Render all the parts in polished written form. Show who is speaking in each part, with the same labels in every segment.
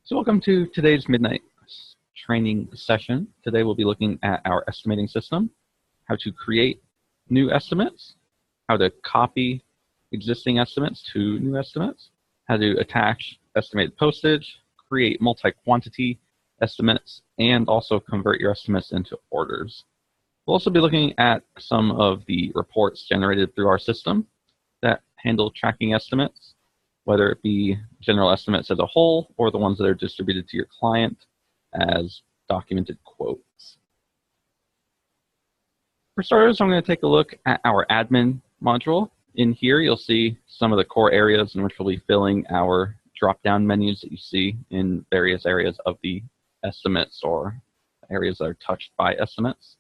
Speaker 1: So welcome to today's midnight training session. Today we'll be looking at our estimating system, how to create new estimates, how to copy existing estimates to new estimates, how to attach estimated postage, create multi-quantity estimates, and also convert your estimates into orders. We'll also be looking at some of the reports generated through our system that handle tracking estimates, whether it be general estimates as a whole or the ones that are distributed to your client as documented quotes. For starters, I'm going to take a look at our admin module. In here, you'll see some of the core areas in which we'll be filling our drop-down menus that you see in various areas of the estimates or areas that are touched by estimates.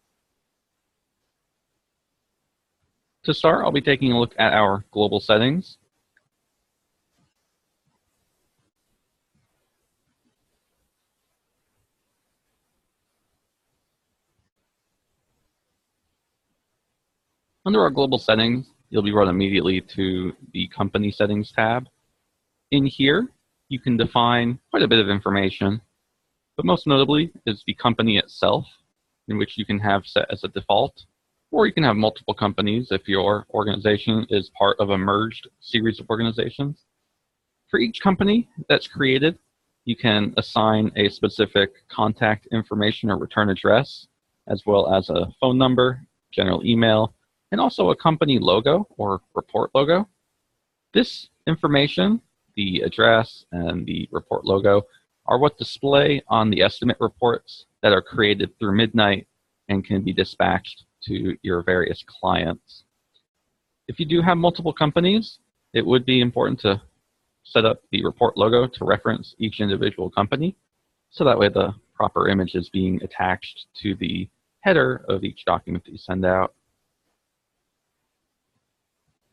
Speaker 1: To start, I'll be taking a look at our global settings. Under our global settings, you'll be brought immediately to the company settings tab. In here, you can define quite a bit of information, but most notably is the company itself, in which you can have set as a default, or you can have multiple companies if your organization is part of a merged series of organizations. For each company that's created, you can assign a specific contact information or return address, as well as a phone number, general email, and also a company logo or report logo. This information, the address and the report logo, are what display on the estimate reports that are created through Midnight and can be dispatched to your various clients. If you do have multiple companies, it would be important to set up the report logo to reference each individual company, so that way the proper image is being attached to the header of each document that you send out.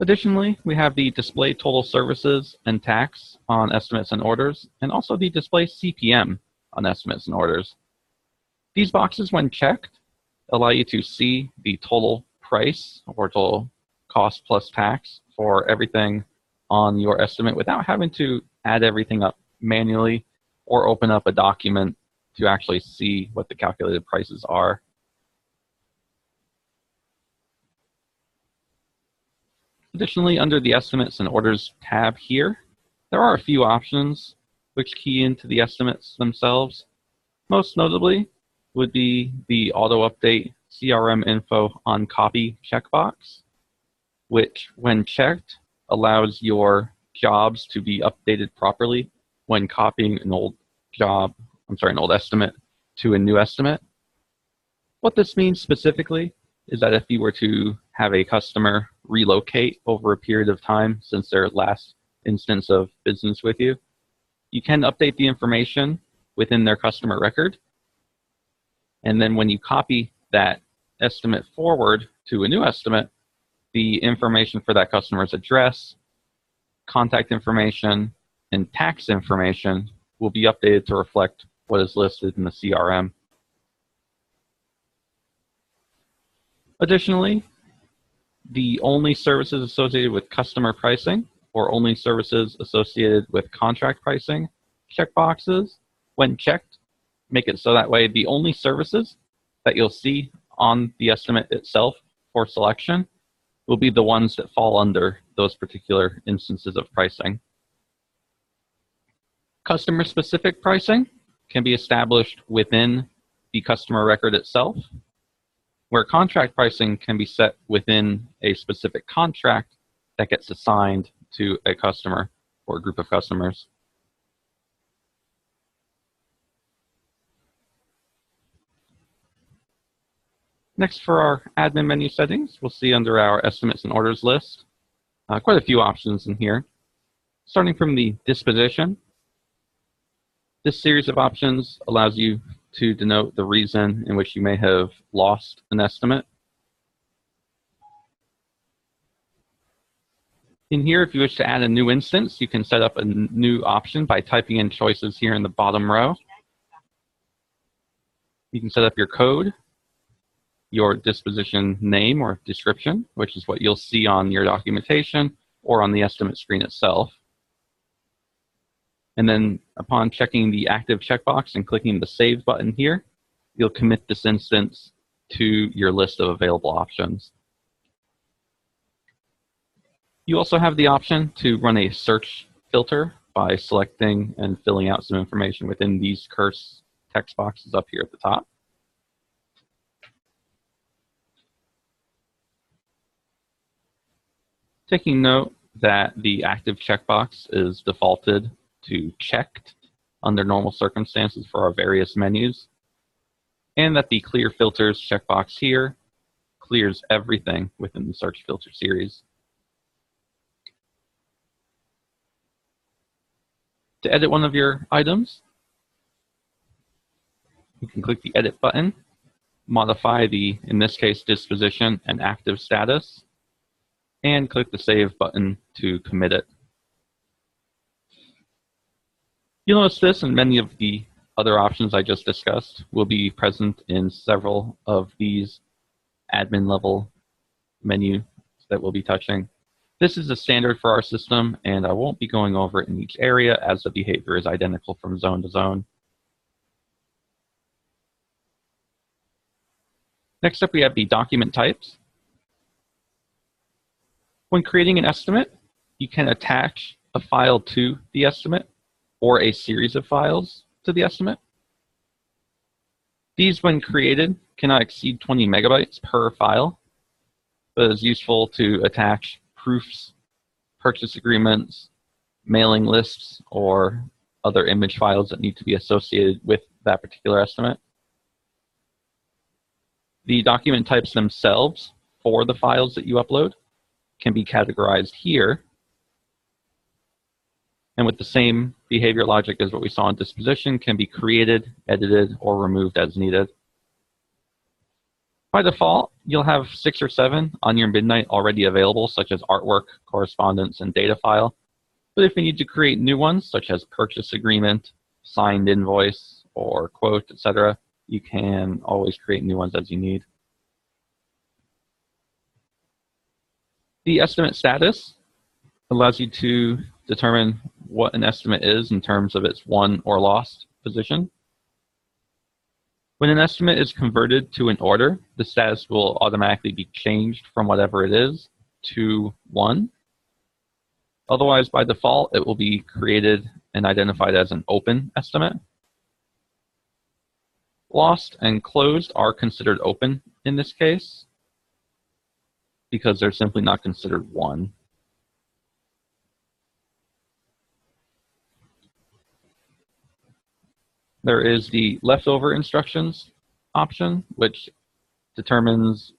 Speaker 1: Additionally, we have the display total services and tax on estimates and orders, and also the display CPM on estimates and orders. These boxes, when checked, allow you to see the total price or total cost plus tax for everything on your estimate without having to add everything up manually or open up a document to actually see what the calculated prices are. Additionally, under the Estimates and Orders tab here, there are a few options which key into the estimates themselves. Most notably would be the Auto Update CRM Info on Copy checkbox, which, when checked, allows your jobs to be updated properly when copying an old estimate to a new estimate. What this means specifically is that if you were to have a customer relocate over a period of time since their last instance of business with you, you can update the information within their customer record. And then when you copy that estimate forward to a new estimate, the information for that customer's address, contact information, and tax information will be updated to reflect what is listed in the CRM. Additionally, the only services associated with customer pricing or only services associated with contract pricing checkboxes, when checked, make it so that way the only services that you'll see on the estimate itself for selection will be the ones that fall under those particular instances of pricing. Customer-specific pricing can be established within the customer record itself, where contract pricing can be set within a specific contract that gets assigned to a customer or a group of customers. Next, for our admin menu settings, we'll see under our estimates and orders list, quite a few options in here. Starting from the disposition, this series of options allows you to denote the reason in which you may have lost an estimate. In here, if you wish to add a new instance, you can set up a new option by typing in choices here in the bottom row. You can set up your code, your disposition name or description, which is what you'll see on your documentation or on the estimate screen itself. And then upon checking the active checkbox and clicking the Save button here, you'll commit this instance to your list of available options. You also have the option to run a search filter by selecting and filling out some information within these cursed text boxes up here at the top. Taking note that the active checkbox is defaulted to checked under normal circumstances for our various menus, and that the clear filters checkbox here clears everything within the search filter series. To edit one of your items, you can click the Edit button, modify the, in this case, disposition and active status, and click the Save button to commit it. You'll notice this and many of the other options I just discussed will be present in several of these admin level menus that we'll be touching. This is a standard for our system, and I won't be going over it in each area as the behavior is identical from zone to zone. Next up, we have the document types. When creating an estimate, you can attach a file to the estimate or a series of files to the estimate. These, when created, cannot exceed 20 megabytes per file, but it's useful to attach proofs, purchase agreements, mailing lists, or other image files that need to be associated with that particular estimate. The document types themselves for the files that you upload can be categorized here. And with the same behavior logic as what we saw in disposition, can be created, edited, or removed as needed. By default, you'll have 6 or 7 on your Midnight already available, such as artwork, correspondence, and data file. But if you need to create new ones, such as purchase agreement, signed invoice, or quote, etc., you can always create new ones as you need. The estimate status allows you to determine what an estimate is in terms of its won or lost position. When an estimate is converted to an order, the status will automatically be changed from whatever it is to won. Otherwise, by default, it will be created and identified as an open estimate. Lost and closed are considered open in this case because they're simply not considered won. There is the leftover instructions option, which determines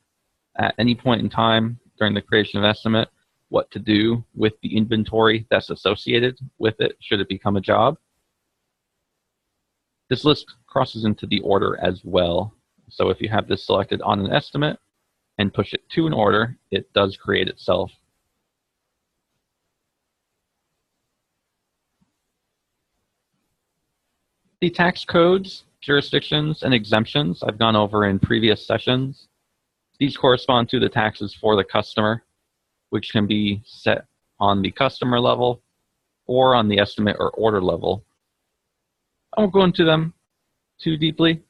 Speaker 1: at any point in time during the creation of estimate what to do with the inventory that's associated with it should it become a job. This list crosses into the order as well. So if you have this selected on an estimate and push it to an order, it does create itself. The tax codes, jurisdictions, and exemptions I've gone over in previous sessions. These correspond to the taxes for the customer, which can be set on the customer level or on the estimate or order level. I won't go into them too deeply,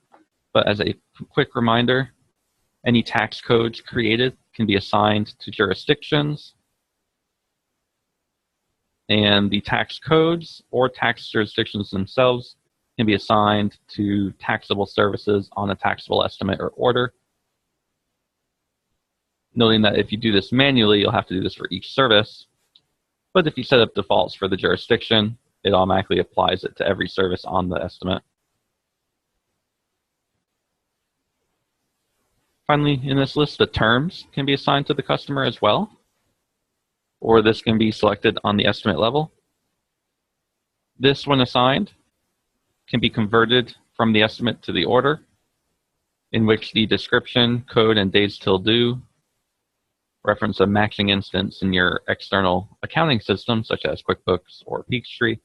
Speaker 1: but as a quick reminder, any tax codes created can be assigned to jurisdictions, and the tax codes or tax jurisdictions themselves can be assigned to taxable services on a taxable estimate or order. Noting that if you do this manually, you'll have to do this for each service, but if you set up defaults for the jurisdiction, it automatically applies it to every service on the estimate. Finally, in this list, the terms can be assigned to the customer as well, or this can be selected on the estimate level. This, when assigned, can be converted from the estimate to the order, in which the description, code, and days till due reference a matching instance in your external accounting system, such as QuickBooks or Peachtree,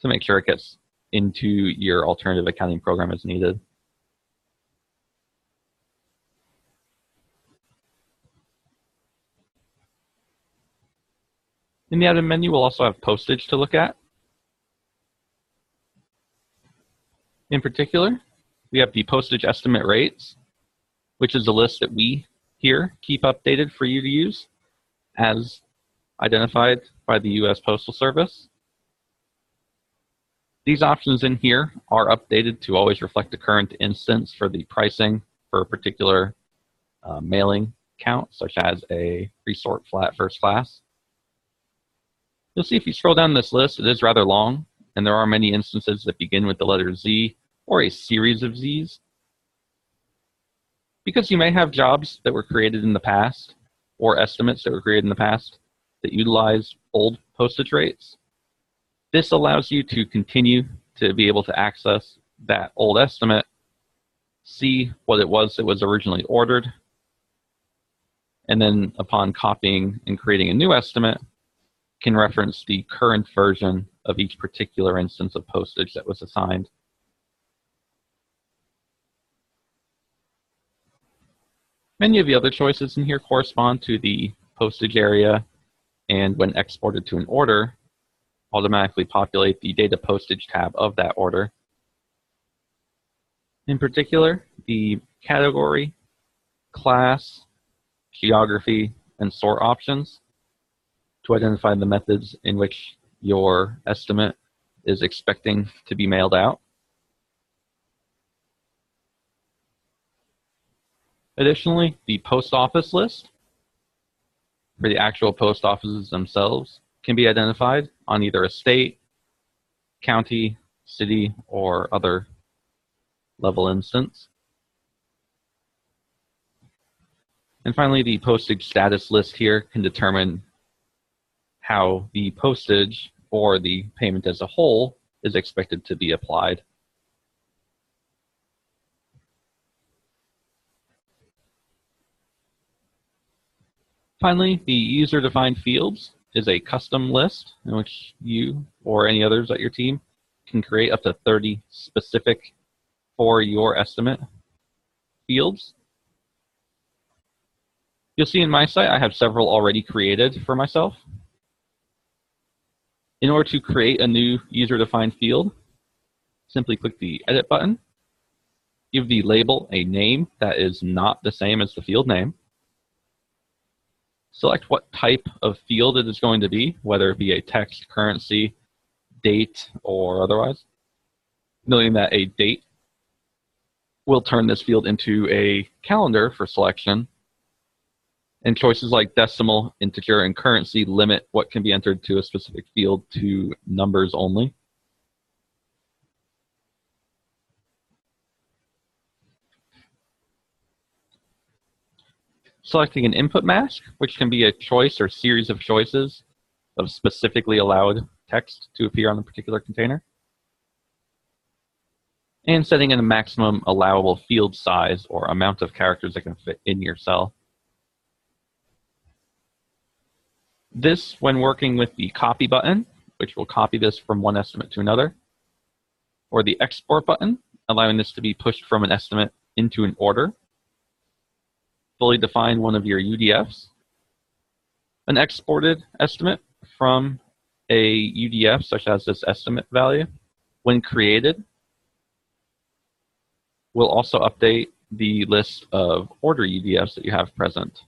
Speaker 1: to make sure it gets into your alternative accounting program as needed. In the admin menu, we'll also have postage to look at. In particular, we have the postage estimate rates, which is a list that we here keep updated for you to use as identified by the U.S. Postal Service. These options in here are updated to always reflect the current instance for the pricing for a particular mailing count, such as a resort flat first class. You'll see if you scroll down this list, it is rather long, and there are many instances that begin with the letter Z or a series of Zs. Because you may have jobs that were created in the past or estimates that were created in the past that utilize old postage rates, this allows you to continue to be able to access that old estimate, see what it was that was originally ordered, and then upon copying and creating a new estimate, can reference the current version of each particular instance of postage that was assigned. Many of the other choices in here correspond to the postage area, and when exported to an order, automatically populate the data postage tab of that order. In particular, the category, class, geography, and sort options to identify the methods in which your estimate is expecting to be mailed out. Additionally, the post office list for the actual post offices themselves can be identified on either a state, county, city, or other level instance. And finally, the postage status list here can determine how the postage or the payment as a whole is expected to be applied. Finally, the user-defined fields is a custom list in which you or any others at your team can create up to 30 specific for your estimate fields. You'll see in my site I have several already created for myself. In order to create a new user-defined field, simply click the Edit button, give the label a name that is not the same as the field name, select what type of field it is going to be, whether it be a text, currency, date, or otherwise, noting that a date will turn this field into a calendar for selection, and choices like decimal, integer, and currency limit what can be entered to a specific field to numbers only. Selecting an input mask, which can be a choice or series of choices of specifically allowed text to appear on a particular container. And setting in a maximum allowable field size or amount of characters that can fit in your cell. This, when working with the copy button, which will copy this from one estimate to another, or the export button, allowing this to be pushed from an estimate into an order. Fully define one of your UDFs. An exported estimate from a UDF, such as this estimate value, when created, will also update the list of order UDFs that you have present.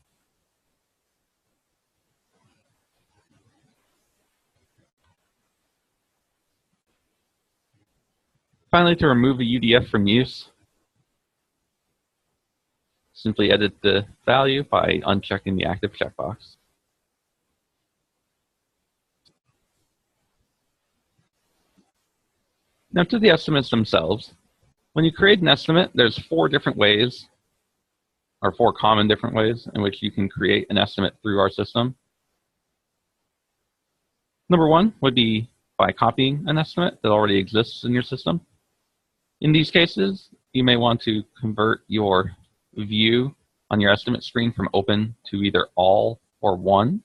Speaker 1: Finally, to remove a UDF from use, simply edit the value by unchecking the active checkbox. Now to the estimates themselves. When you create an estimate, there's four different ways, or four common different ways in which you can create an estimate through our system. Number one would be by copying an estimate that already exists in your system. In these cases, you may want to convert your view on your estimate screen from open to either all or one.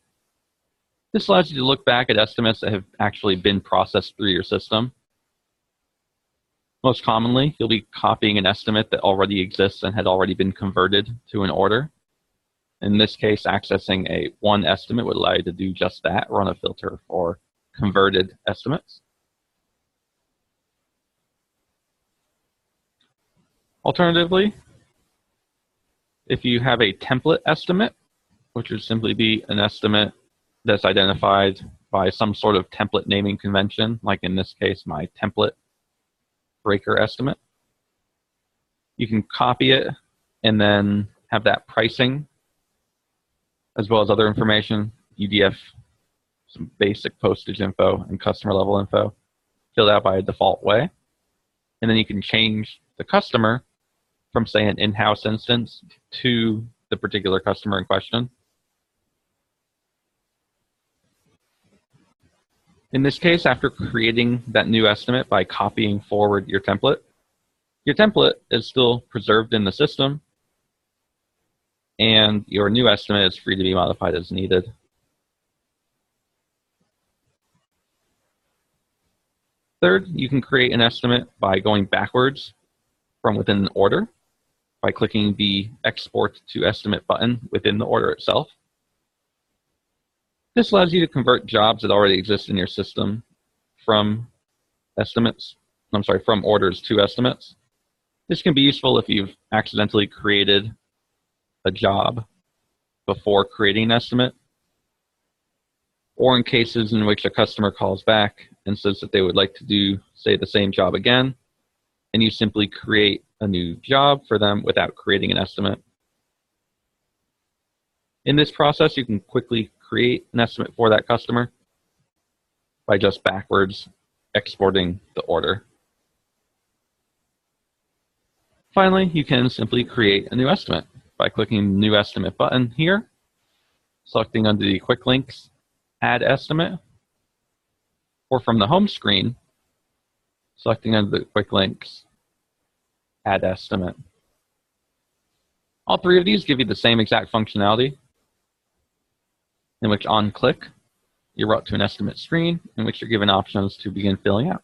Speaker 1: This allows you to look back at estimates that have actually been processed through your system. Most commonly, you'll be copying an estimate that already exists and had already been converted to an order. In this case, accessing a one estimate would allow you to do just that, run a filter for converted estimates. Alternatively, if you have a template estimate, which would simply be an estimate that's identified by some sort of template naming convention, like in this case, my template breaker estimate, you can copy it and then have that pricing, as well as other information, UDF, some basic postage info, and customer level info, filled out by a default way. And then you can change the customer from, say, an in-house instance to the particular customer in question. In this case, after creating that new estimate by copying forward your template is still preserved in the system, and your new estimate is free to be modified as needed. Third, you can create an estimate by going backwards from within an order by clicking the Export to Estimate button within the order itself. This allows you to convert jobs that already exist in your system from orders to estimates. This can be useful if you've accidentally created a job before creating an estimate, or in cases in which a customer calls back and says that they would like to do, say, the same job again, and you simply create a new job for them without creating an estimate. In this process, you can quickly create an estimate for that customer by just backwards exporting the order. Finally, you can simply create a new estimate by clicking the New Estimate button here, selecting under the Quick Links, Add Estimate, or from the home screen, selecting under the Quick Links, Add Estimate. All three of these give you the same exact functionality, in which on click, you're brought to an estimate screen in which you're given options to begin filling out.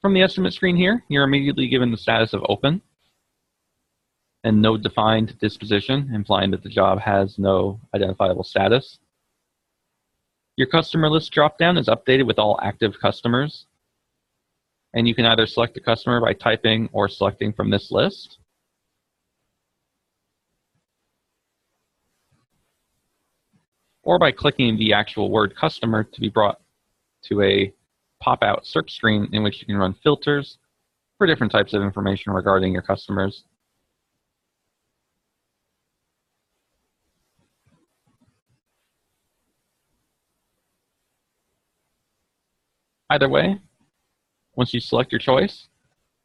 Speaker 1: From the estimate screen here, you're immediately given the status of open and no defined disposition, implying that the job has no identifiable status. Your customer list dropdown is updated with all active customers, and you can either select a customer by typing or selecting from this list. Or by clicking the actual word customer to be brought to a pop-out search screen in which you can run filters for different types of information regarding your customers. Either way, once you select your choice,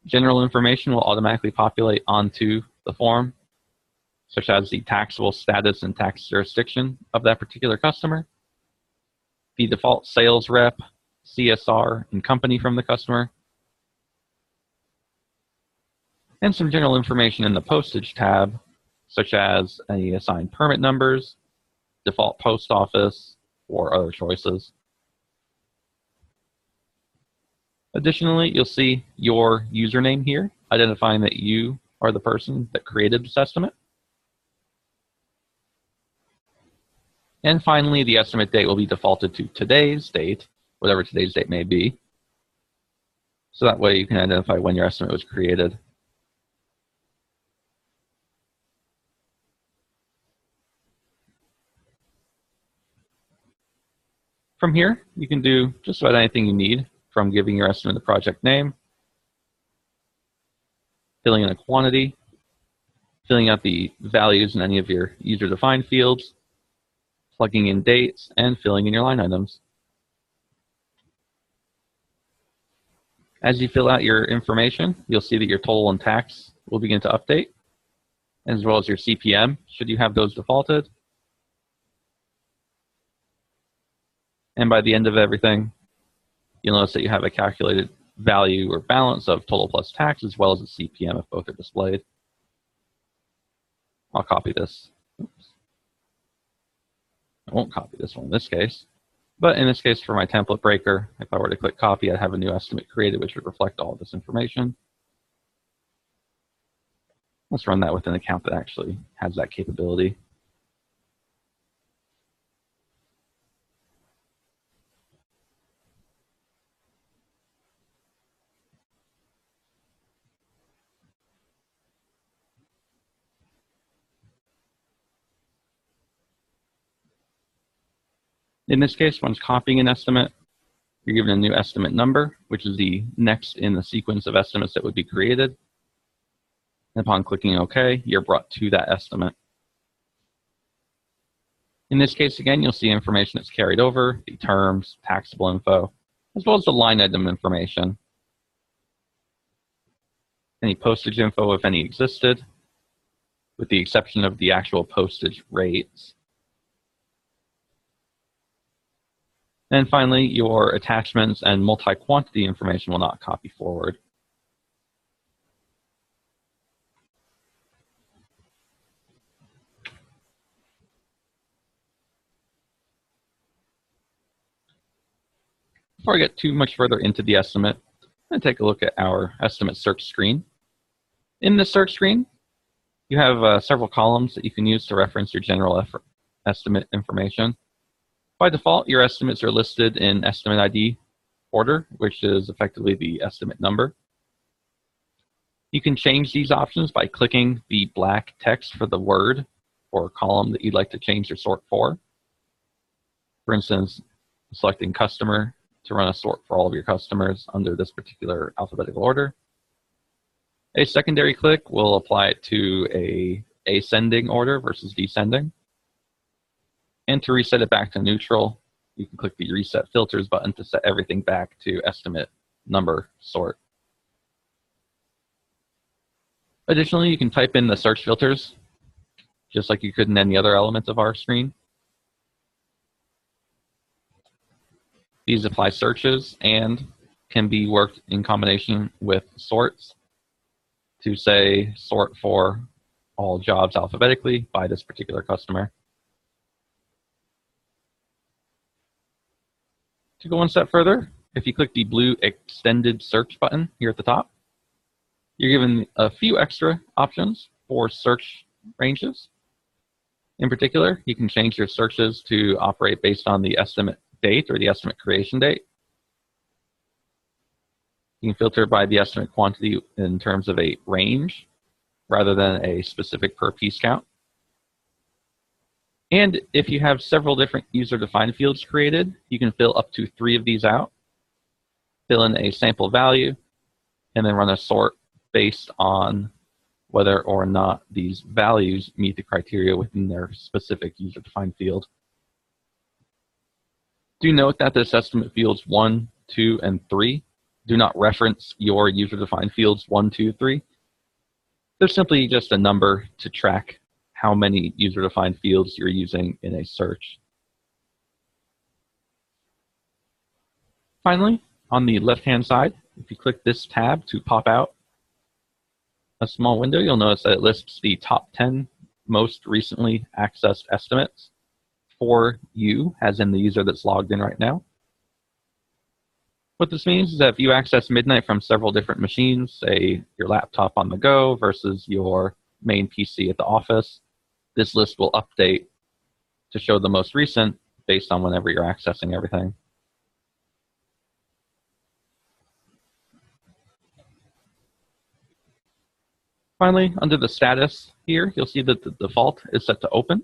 Speaker 1: general information will automatically populate onto the form, such as the taxable status and tax jurisdiction of that particular customer, the default sales rep, CSR, and company from the customer, and some general information in the postage tab, such as any assigned permit numbers, default post office, or other choices. Additionally, you'll see your username here, identifying that you are the person that created this estimate. And finally, the estimate date will be defaulted to today's date, whatever today's date may be. So that way you can identify when your estimate was created. From here, you can do just about anything you need, from giving your estimate the project name, filling in a quantity, filling out the values in any of your user-defined fields, plugging in dates, and filling in your line items. As you fill out your information, you'll see that your total and tax will begin to update, as well as your CPM, should you have those defaulted. And by the end of everything, you'll notice that you have a calculated value or balance of total plus tax, as well as a CPM if both are displayed. I'll copy this. Oops. I won't copy this one in this case. But in this case, for my template breaker, if I were to click copy, I'd have a new estimate created, which would reflect all of this information. Let's run that with an account that actually has that capability. In this case, when copying an estimate, you're given a new estimate number, which is the next in the sequence of estimates that would be created. And upon clicking OK, you're brought to that estimate. In this case, again, you'll see information that's carried over, the terms, taxable info, as well as the line item information. Any postage info, if any existed, with the exception of the actual postage rates. And finally, your attachments and multi-quantity information will not copy forward. Before I get too much further into the estimate, I'm going to take a look at our estimate search screen. In the search screen, you have several columns that you can use to reference your general estimate information. By default, your estimates are listed in estimate ID order, which is effectively the estimate number. You can change these options by clicking the black text for the word or column that you'd like to change your sort for. For instance, selecting customer to run a sort for all of your customers under this particular alphabetical order. A secondary click will apply it to a ascending order versus descending. And to reset it back to neutral, you can click the Reset Filters button to set everything back to estimate number sort. Additionally, you can type in the search filters, just like you could in any other element of our screen. These apply searches and can be worked in combination with sorts to say sort for all jobs alphabetically by this particular customer. To go one step further, if you click the blue extended search button here at the top, you're given a few extra options for search ranges. In particular, you can change your searches to operate based on the estimate date or the estimate creation date. You can filter by the estimate quantity in terms of a range rather than a specific per piece count. And if you have several different user-defined fields created, you can fill up to 3 of these out, fill in a sample value, and then run a sort based on whether or not these values meet the criteria within their specific user-defined field. Do note that this estimate fields 1, 2, and 3 do not reference your user-defined fields 1, 2, 3. They're simply just a number to track how many user-defined fields you're using in a search. Finally, on the left-hand side, if you click this tab to pop out a small window, you'll notice that it lists the top 10 most recently accessed estimates for you, as in the user that's logged in right now. What this means is that if you access Midnight from several different machines, say your laptop on the go versus your main PC at the office, this list will update to show the most recent based on whenever you're accessing everything. Finally, under the status here, you'll see that the default is set to open.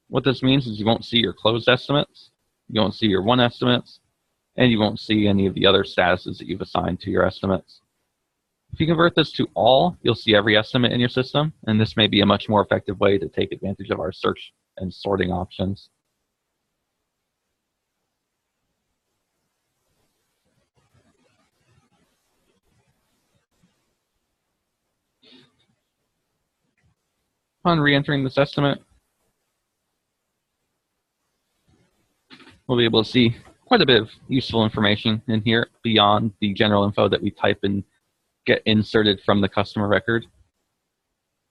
Speaker 1: What this means is you won't see your closed estimates, you won't see your won estimates, and you won't see any of the other statuses that you've assigned to your estimates. If you convert this to all, you'll see every estimate in your system, and this may be a much more effective way to take advantage of our search and sorting options. Upon re-entering this estimate, we'll be able to see quite a bit of useful information in here beyond the general info that we type and get inserted from the customer record.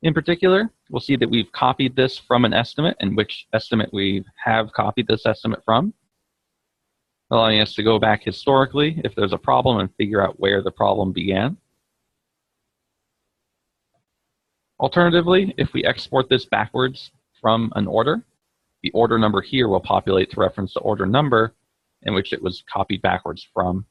Speaker 1: In particular, we'll see that we've copied this from an estimate and which estimate we have copied this estimate from, allowing us to go back historically if there's a problem and figure out where the problem began. Alternatively, if we export this backwards from an order, the order number here will populate to reference the order number in which it was copied backwards from.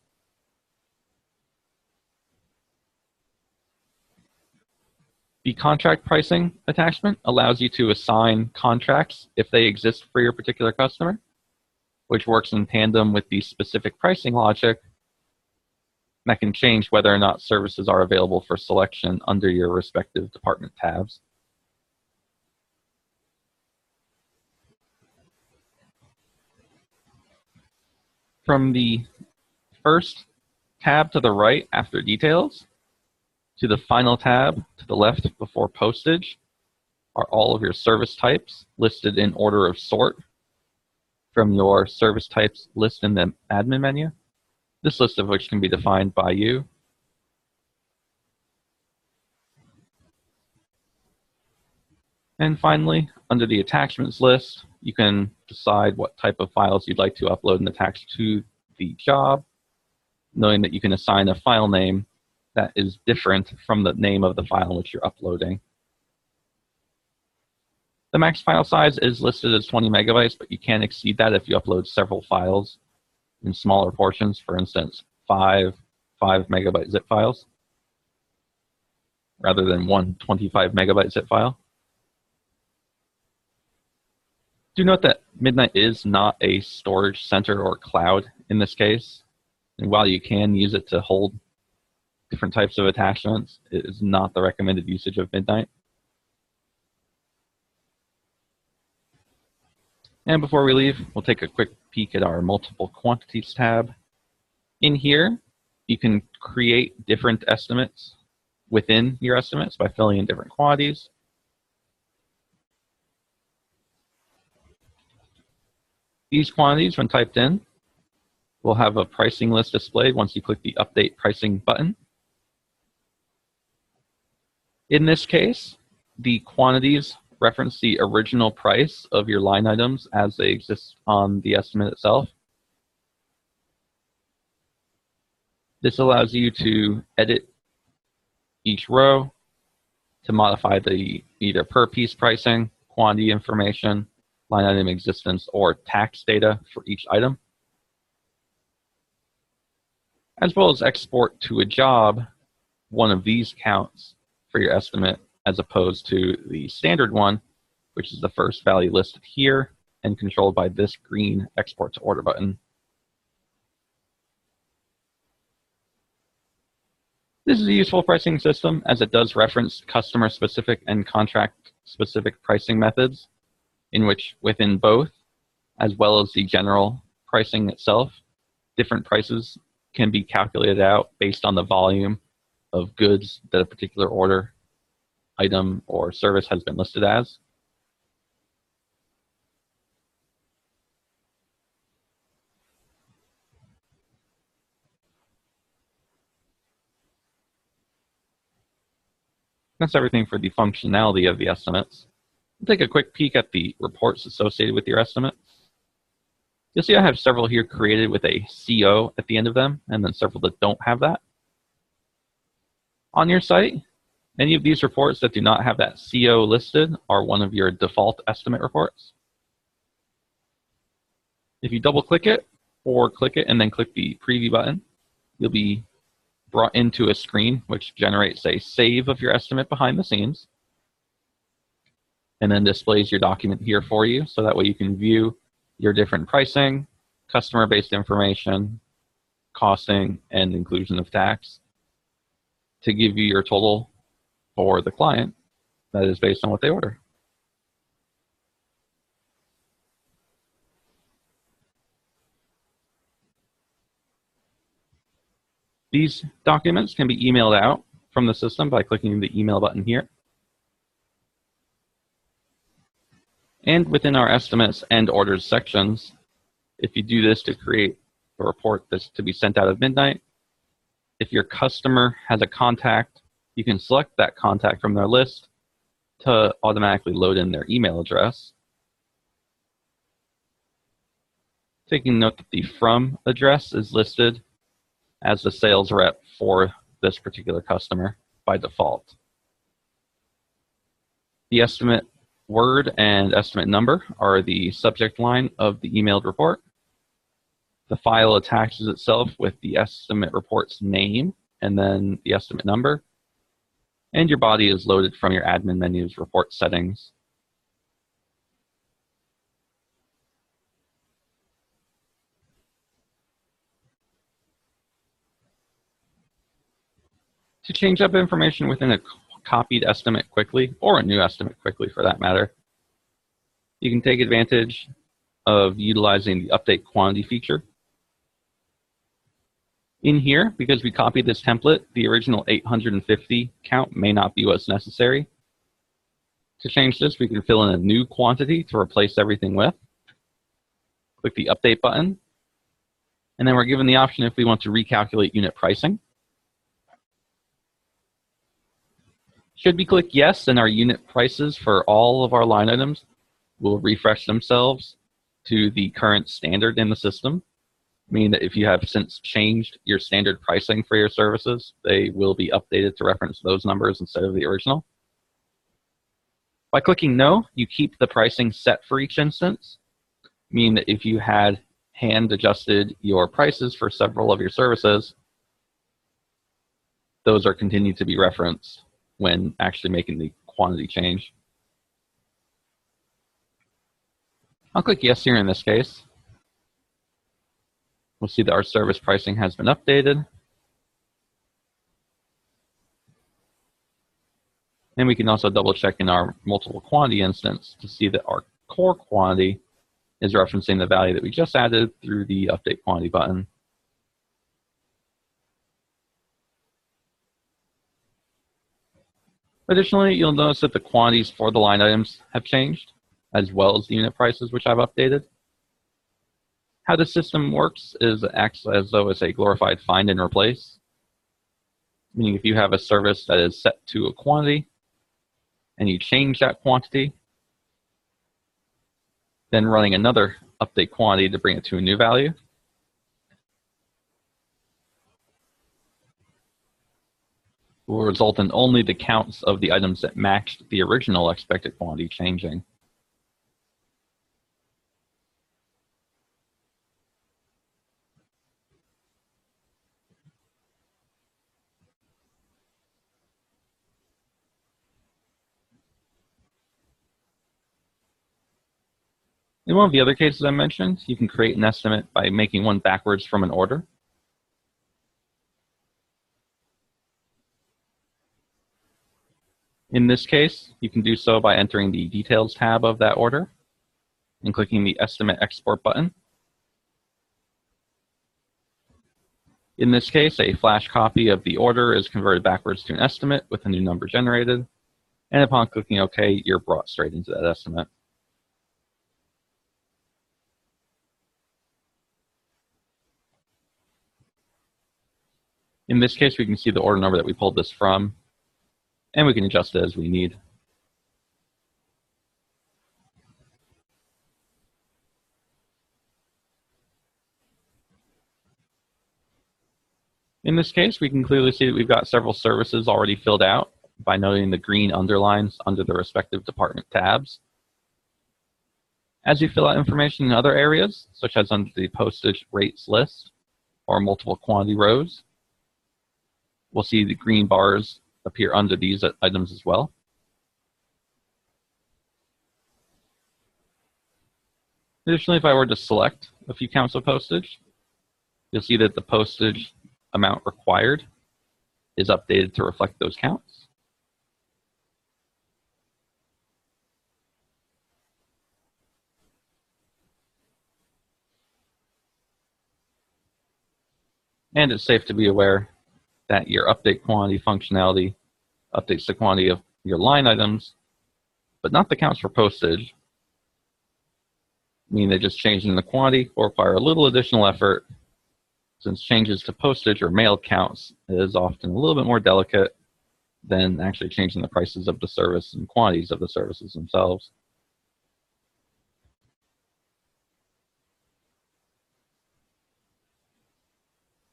Speaker 1: The contract pricing attachment allows you to assign contracts if they exist for your particular customer. which works in tandem with the specific pricing logic that can change whether or not services are available for selection under your respective department tabs. From the first tab to the right after details to the final tab to the left before postage are all of your service types listed in order of sort from your service types list in the admin menu, this list of which can be defined by you. And finally, under the attachments list, you can decide what type of files you'd like to upload and attach to the job, knowing that you can assign a file name that is different from the name of the file in which you're uploading. The max file size is listed as 20 megabytes, but you can exceed that if you upload several files in smaller portions, for instance, five 5-megabyte zip files, rather than one 25-megabyte zip file. Do note that Midnight is not a storage center or cloud in this case, and while you can use it to hold different types of attachments, it is not the recommended usage of Midnight. And before we leave, we'll take a quick peek at our multiple quantities tab. In here, you can create different estimates within your estimates by filling in different quantities. These quantities, when typed in, will have a pricing list displayed once you click the Update Pricing button. In this case, the quantities reference the original price of your line items as they exist on the estimate itself. This allows you to edit each row to modify the either per piece pricing, quantity information, line item existence, or tax data for each item, as well as export to a job one of these counts for your estimate as opposed to the standard one, which is the first value listed here and controlled by this green Export to Order button. This is a useful pricing system as it does reference customer-specific and contract-specific pricing methods, in which within both, as well as the general pricing itself, different prices can be calculated out based on the volume of goods that a particular order, item, or service has been listed as. That's everything for the functionality of the estimates. We'll take a quick peek at the reports associated with your estimate. You'll see I have several here created with a CO at the end of them, and then several that don't have that. On your site, any of these reports that do not have that CO listed are one of your default estimate reports. If you double click it or click it and then click the preview button, you'll be brought into a screen which generates a save of your estimate behind the scenes and then displays your document here for you, so that way you can view your different pricing, customer-based information, costing, and inclusion of tax to give you your total for the client that is based on what they order. These documents can be emailed out from the system by clicking the email button here. And within our estimates and orders sections, if you do this to create a report that's to be sent out of Midnight, if your customer has a contact, you can select that contact from their list to automatically load in their email address. Taking note that the from address is listed as the sales rep for this particular customer by default. The estimate word and estimate number are the subject line of the emailed report. The file attaches itself with the estimate report's name and then the estimate number. And your body is loaded from your admin menu's report settings. To change up information within a copied estimate quickly, or a new estimate quickly for that matter, you can take advantage of utilizing the update quantity feature. In here, because we copied this template, the original 850 count may not be what's necessary. To change this, we can fill in a new quantity to replace everything with. Click the update button, and then we're given the option if we want to recalculate unit pricing. Should we click yes, then our unit prices for all of our line items will refresh themselves to the current standard in the system, meaning that if you have since changed your standard pricing for your services, they will be updated to reference those numbers instead of the original. By clicking no, you keep the pricing set for each instance, meaning that if you had hand adjusted your prices for several of your services, those are continued to be referenced when actually making the quantity change. I'll click yes here in this case. We'll see that our service pricing has been updated. And we can also double check in our multiple quantity instance to see that our core quantity is referencing the value that we just added through the update quantity button. Additionally, you'll notice that the quantities for the line items have changed, as well as the unit prices, which I've updated. How the system works is it acts as though it's a glorified find and replace, meaning if you have a service that is set to a quantity and you change that quantity, then running another update quantity to bring it to a new value will result in only the counts of the items that matched the original expected quantity changing. In one of the other cases I mentioned, you can create an estimate by making one backwards from an order. In this case, you can do so by entering the Details tab of that order and clicking the Estimate Export button. In this case, a flash copy of the order is converted backwards to an estimate with a new number generated, and upon clicking OK, you're brought straight into that estimate. In this case, we can see the order number that we pulled this from, and we can adjust it as we need. In this case, we can clearly see that we've got several services already filled out by noting the green underlines under the respective department tabs. As you fill out information in other areas, such as under the postage rates list or multiple quantity rows, we'll see the green bars appear under these items as well. Additionally, if I were to select a few counts of postage, you'll see that the postage amount required is updated to reflect those counts. And it's safe to be aware that your update quantity functionality updates the quantity of your line items, but not the counts for postage, meaning that just changing the quantity will require a little additional effort, since changes to postage or mail counts is often a little bit more delicate than actually changing the prices of the service and quantities of the services themselves.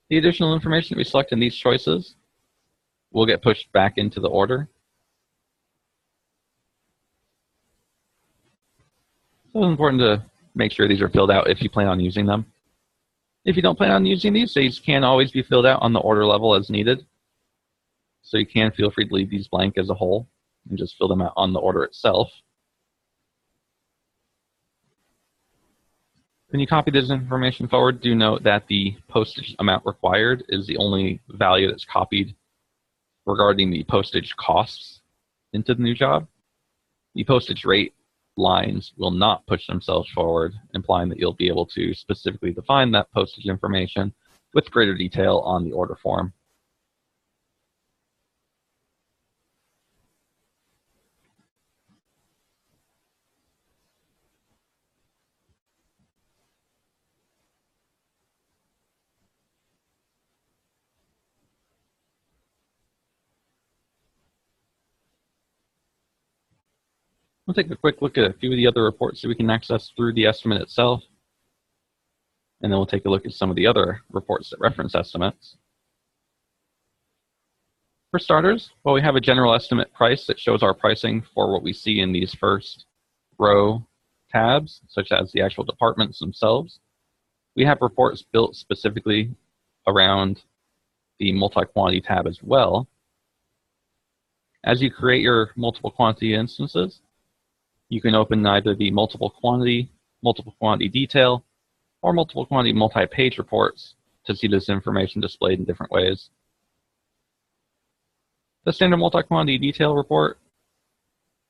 Speaker 1: The additional information that we select in these choices will get pushed back into the order. So it's important to make sure these are filled out if you plan on using them. If you don't plan on using these can always be filled out on the order level as needed. So you can feel free to leave these blank as a whole and just fill them out on the order itself. When you copy this information forward, do note that the postage amount required is the only value that's copied regarding the postage costs into the new job. The postage rate lines will not push themselves forward, implying that you'll be able to specifically define that postage information with greater detail on the order form. We'll take a quick look at a few of the other reports that we can access through the estimate itself, and then we'll take a look at some of the other reports that reference estimates. For starters, while we have a general estimate price that shows our pricing for what we see in these first row tabs, such as the actual departments themselves, we have reports built specifically around the multi-quantity tab as well. As you create your multiple quantity instances, you can open either the multiple quantity detail, or multiple quantity multi-page reports to see this information displayed in different ways. The standard multi-quantity detail report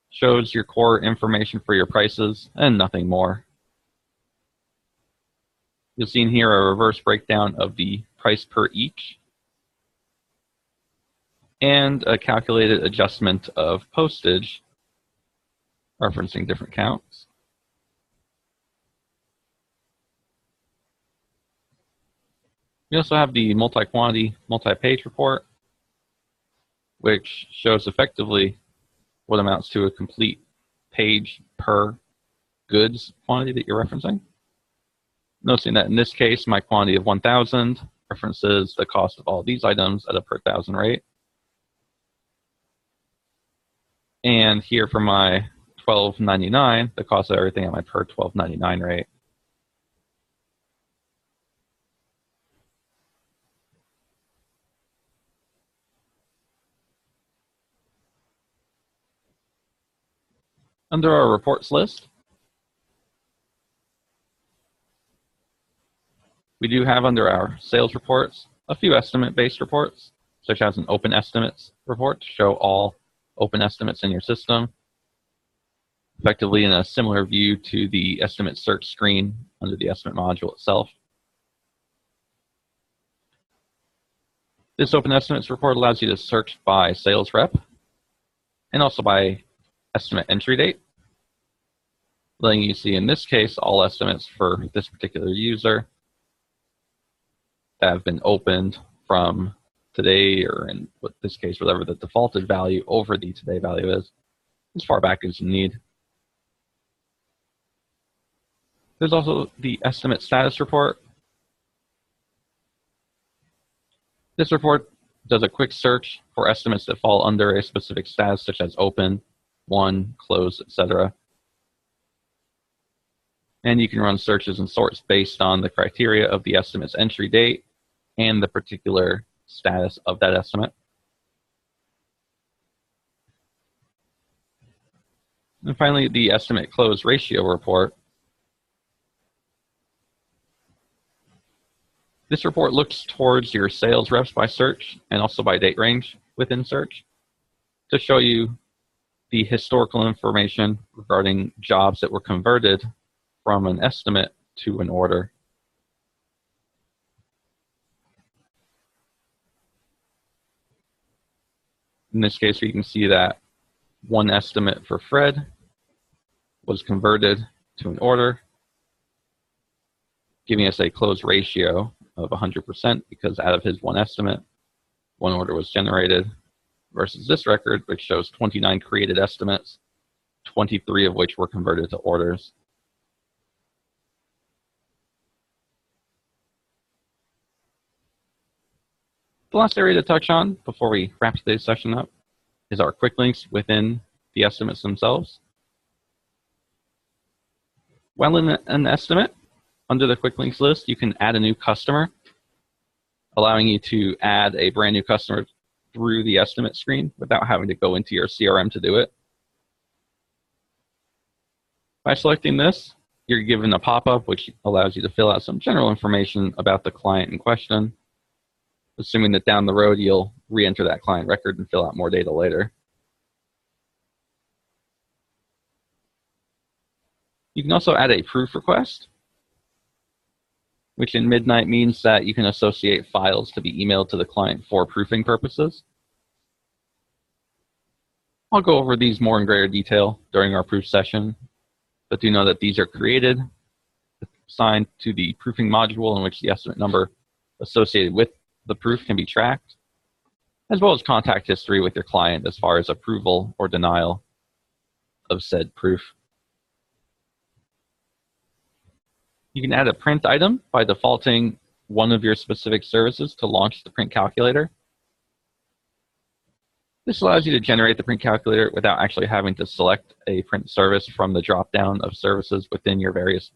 Speaker 1: shows your core information for your prices and nothing more. You'll see in here a reverse breakdown of the price per each and a calculated adjustment of postage referencing different counts. We also have the multi-quantity, multi-page report, which shows effectively what amounts to a complete page per goods quantity that you're referencing. Noticing that in this case, my quantity of 1,000 references the cost of all these items at a per thousand rate. And here for my $12.99, the cost of everything at my per $12.99 rate. Under our reports list, we do have under our sales reports a few estimate-based reports, such as an open estimates report to show all open estimates in your system, effectively in a similar view to the estimate search screen under the estimate module itself. This open estimates report allows you to search by sales rep and also by estimate entry date, letting you see in this case all estimates for this particular user that have been opened from today, or in this case, whatever the defaulted value over the today value is, as far back as you need. There's also the estimate status report. This report does a quick search for estimates that fall under a specific status, such as open, won, closed, etc. And you can run searches and sorts based on the criteria of the estimate's entry date and the particular status of that estimate. And finally, the estimate close ratio report. This report looks towards your sales reps by search and also by date range within search to show you the historical information regarding jobs that were converted from an estimate to an order. In this case, we can see that one estimate for Fred was converted to an order, giving us a close ratio of 100% because out of his one estimate, one order was generated, versus this record, which shows 29 created estimates, 23 of which were converted to orders. The last area to touch on before we wrap today's session up is our quick links within the estimates themselves. While in an estimate, under the quick links list, you can add a new customer, allowing you to add a brand new customer through the estimate screen without having to go into your CRM to do it. By selecting this, you're given a pop-up which allows you to fill out some general information about the client in question. assuming that down the road you'll re-enter that client record and fill out more data later. You can also add a proof request, which in Midnight means that you can associate files to be emailed to the client for proofing purposes. I'll go over these more in greater detail during our proof session, but do know that these are created, assigned to the proofing module in which the estimate number associated with the proof can be tracked, as well as contact history with your client as far as approval or denial of said proof. You can add a print item by defaulting one of your specific services to launch the print calculator. This allows you to generate the print calculator without actually having to select a print service from the drop-down of services within your various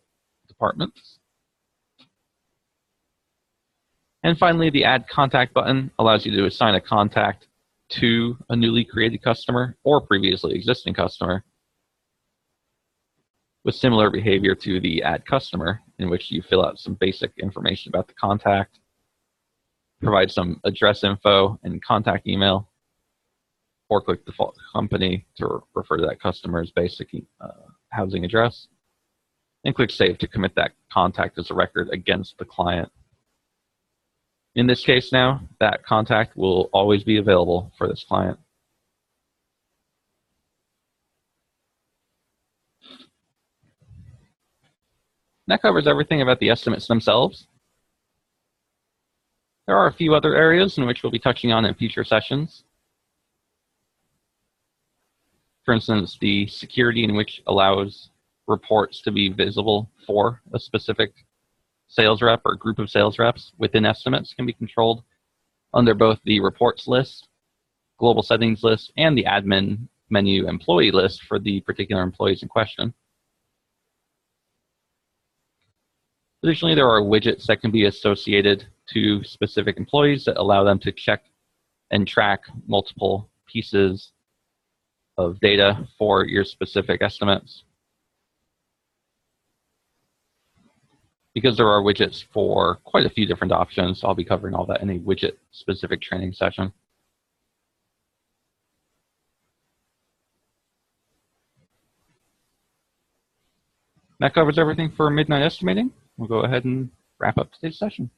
Speaker 1: departments. And finally, the Add Contact button allows you to assign a contact to a newly created customer or previously existing customer with similar behavior to the Add Customer, in which you fill out some basic information about the contact, provide some address info and contact email, or click Default Company to refer to that customer's basic housing address, and click Save to commit that contact as a record against the client. In this case now, that contact will always be available for this client. That covers everything about the estimates themselves. There are a few other areas in which we'll be touching on in future sessions. For instance, the security in which allows reports to be visible for a specific sales rep or group of sales reps within estimates can be controlled under both the reports list, global settings list, and the admin menu employee list for the particular employees in question. Additionally, there are widgets that can be associated to specific employees that allow them to check and track multiple pieces of data for your specific estimates. Because there are widgets for quite a few different options, I'll be covering all that in a widget-specific training session. That covers everything for Midnight Estimating. We'll go ahead and wrap up today's session.